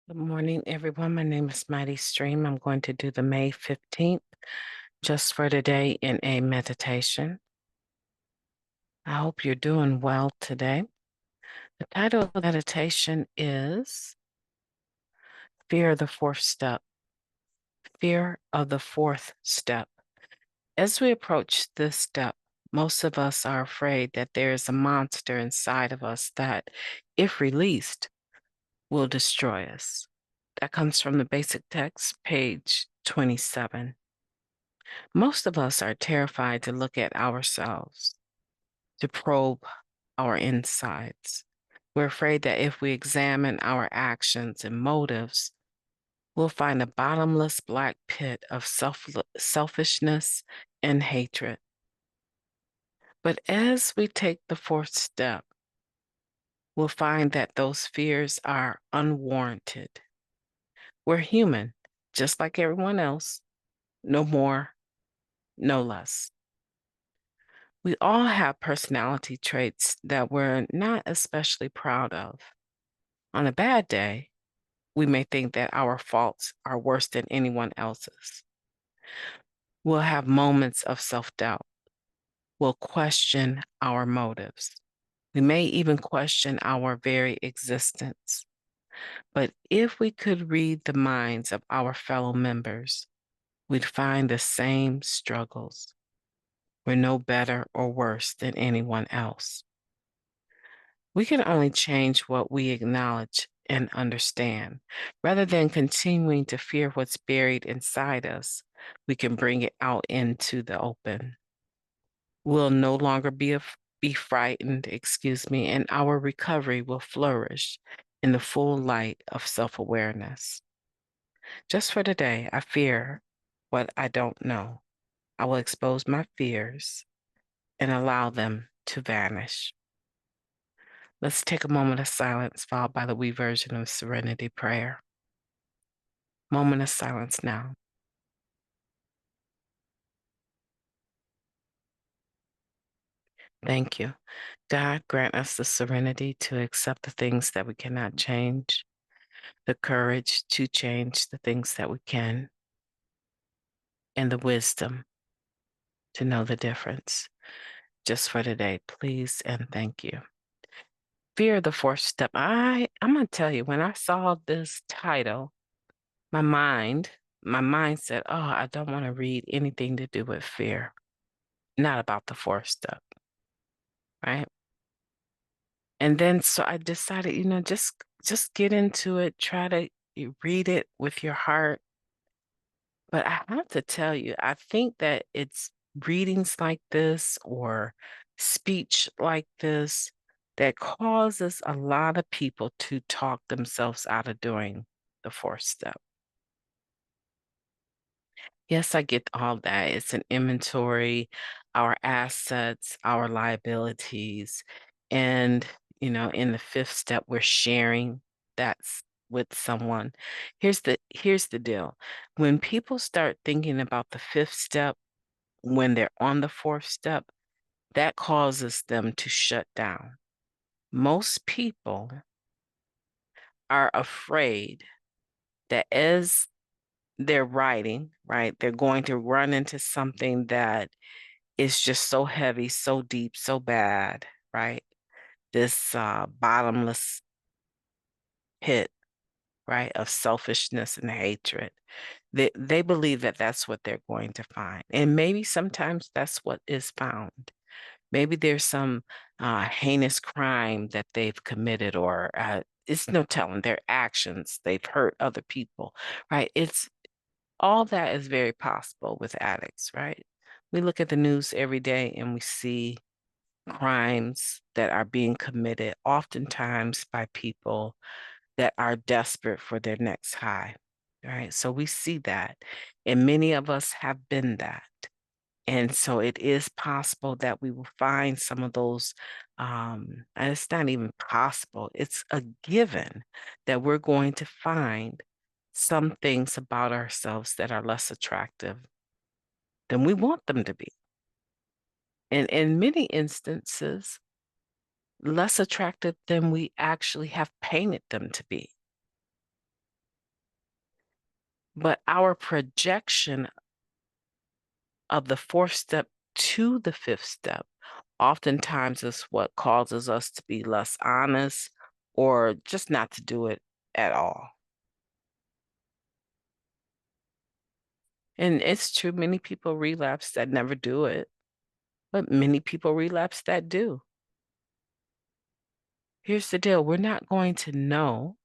Good morning, everyone. My name is MightyStream. I'm going to do the May 15th just for today in a meditation. I hope you're doing well today. The title of the meditation is Fear of the Fourth Step. Fear of the fourth step. As we approach this step, most of us are afraid that there is a monster inside of us that, if released, will destroy us. That comes from the basic text, page 27. Most of us are terrified to look at ourselves, to probe our insides. We're afraid that if we examine our actions and motives, we'll find a bottomless black pit of selfishness and hatred. But as we take the fourth step, we'll find that those fears are unwarranted. We're human, just like everyone else, no more, no less. We all have personality traits that we're not especially proud of. On a bad day, we may think that our faults are worse than anyone else's. We'll have moments of self-doubt. We'll question our motives. We may even question our very existence. But if we could read the minds of our fellow members, we'd find the same struggles. We're no better or worse than anyone else. We can only change what we acknowledge and understand. Rather than continuing to fear what's buried inside us, we can bring it out into the open. We'll no longer be frightened, and our recovery will flourish in the full light of self-awareness. Just for today, I fear what I don't know. I will expose my fears and allow them to vanish. Let's take a moment of silence, followed by the we version of Serenity Prayer. Moment of silence now. Thank you. God, grant us the serenity to accept the things that we cannot change, the courage to change the things that we can, and the wisdom to know the difference. Just for today, please and thank you. Fear of the fourth step. I'm going to tell you, when I saw this title, my mind said, oh, I don't want to read anything to do with fear, not about the fourth step, right? And then so I decided, just get into it, try to read it with your heart. But I have to tell you, I think that it's readings like this or speech like this that causes a lot of people to talk themselves out of doing the fourth step. Yes, I get all that. It's an inventory, our assets, our liabilities. And, in the fifth step, we're sharing that's with someone. Here's the deal. When people start thinking about the fifth step, when they're on the fourth step, that causes them to shut down. Most people are afraid that as they're writing, right, they're going to run into something that is just so heavy, so deep, so bad, right? This bottomless pit, right, of selfishness and hatred. They believe that that's what they're going to find. And maybe sometimes that's what is found. Maybe there's some heinous crime that they've committed, or it's no telling their actions. They've hurt other people, right? It's all that is very possible with addicts, right? We look at the news every day and we see crimes that are being committed, oftentimes by people that are desperate for their next high, right? So we see that, and many of us have been that. And so it is possible that we will find some of those, and it's not even possible, it's a given that we're going to find some things about ourselves that are less attractive than we want them to be. And in many instances, less attractive than we actually have painted them to be. But our projection of the fourth step to the fifth step oftentimes is what causes us to be less honest or just not to do it at all. And it's true, many people relapse that never do it, but many people relapse that do. Here's the deal, we're not going to know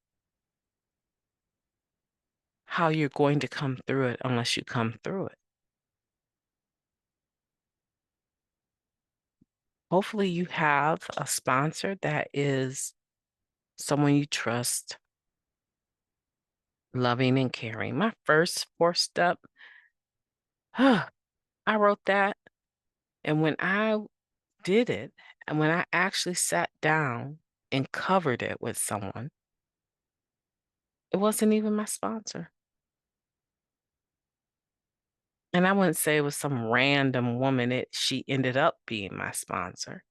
how you're going to come through it unless you come through it. Hopefully you have a sponsor that is someone you trust, loving and caring. My first fourth step, I wrote that. And when I did it, and when I actually sat down and covered it with someone, it wasn't even my sponsor. And I wouldn't say it was some random woman. She ended up being my sponsor.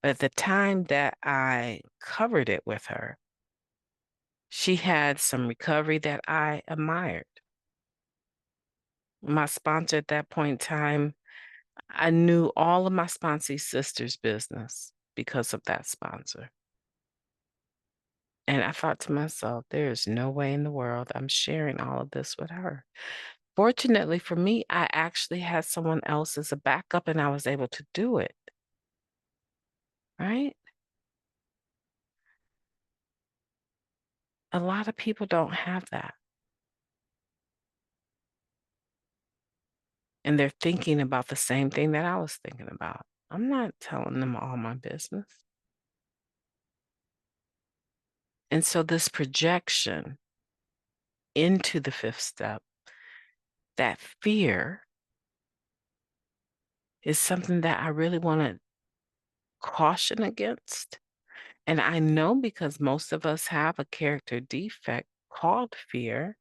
But at the time that I covered it with her, she had some recovery that I admired. My sponsor at that point in time, I knew all of my sponsee sisters' business because of that sponsor. And I thought to myself, there's no way in the world I'm sharing all of this with her. Fortunately for me, I actually had someone else as a backup and I was able to do it. Right? A lot of people don't have that. And they're thinking about the same thing that I was thinking about. I'm not telling them all my business. And so this projection into the fifth step, that fear is something that I really want to caution against. And I know because most of us have a character defect called fear,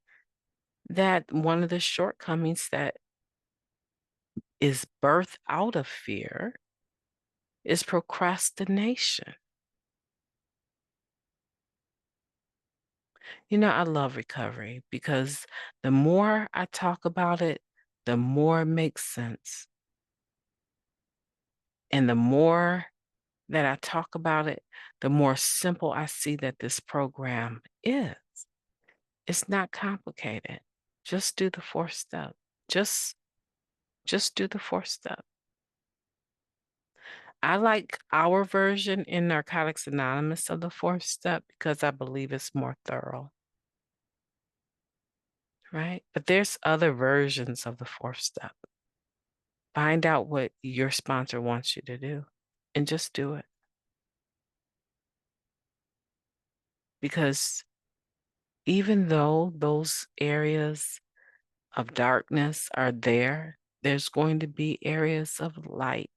that one of the shortcomings that is birthed out of fear is procrastination. You know, I love recovery because the more I talk about it, the more it makes sense. And the more that I talk about it, the more simple I see that this program is. It's not complicated. Just do the fourth step. Just do the fourth step. I like our version in Narcotics Anonymous of the fourth step because I believe it's more thorough. Right? But there's other versions of the fourth step. Find out what your sponsor wants you to do and just do it. Because even though those areas of darkness are there, there's going to be areas of light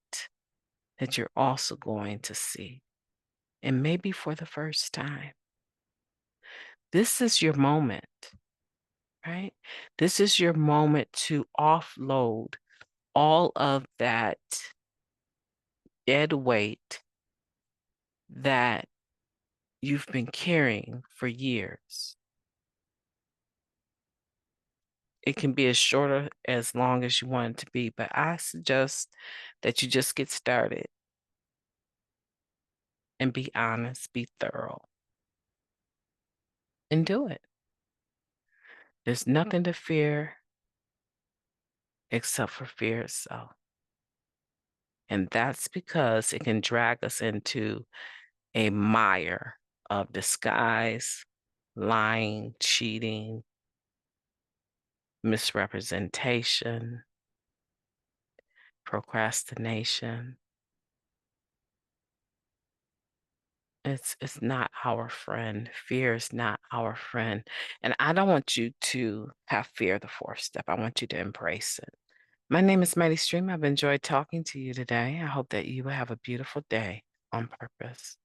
that you're also going to see. And maybe for the first time. This is your moment, right? This is your moment to offload all of that dead weight that you've been carrying for years. It can be as short or as long as you want it to be, but I suggest that you just get started and be honest, be thorough, and do it. There's nothing to fear except for fear itself. And that's because it can drag us into a mire of disguise, lying, cheating, misrepresentation, procrastination. It's not our friend. Fear is not our friend. And I don't want you to have fear of the fourth step. I want you to embrace it. My name is MightyStream. I've enjoyed talking to you today. I hope that you have a beautiful day on purpose.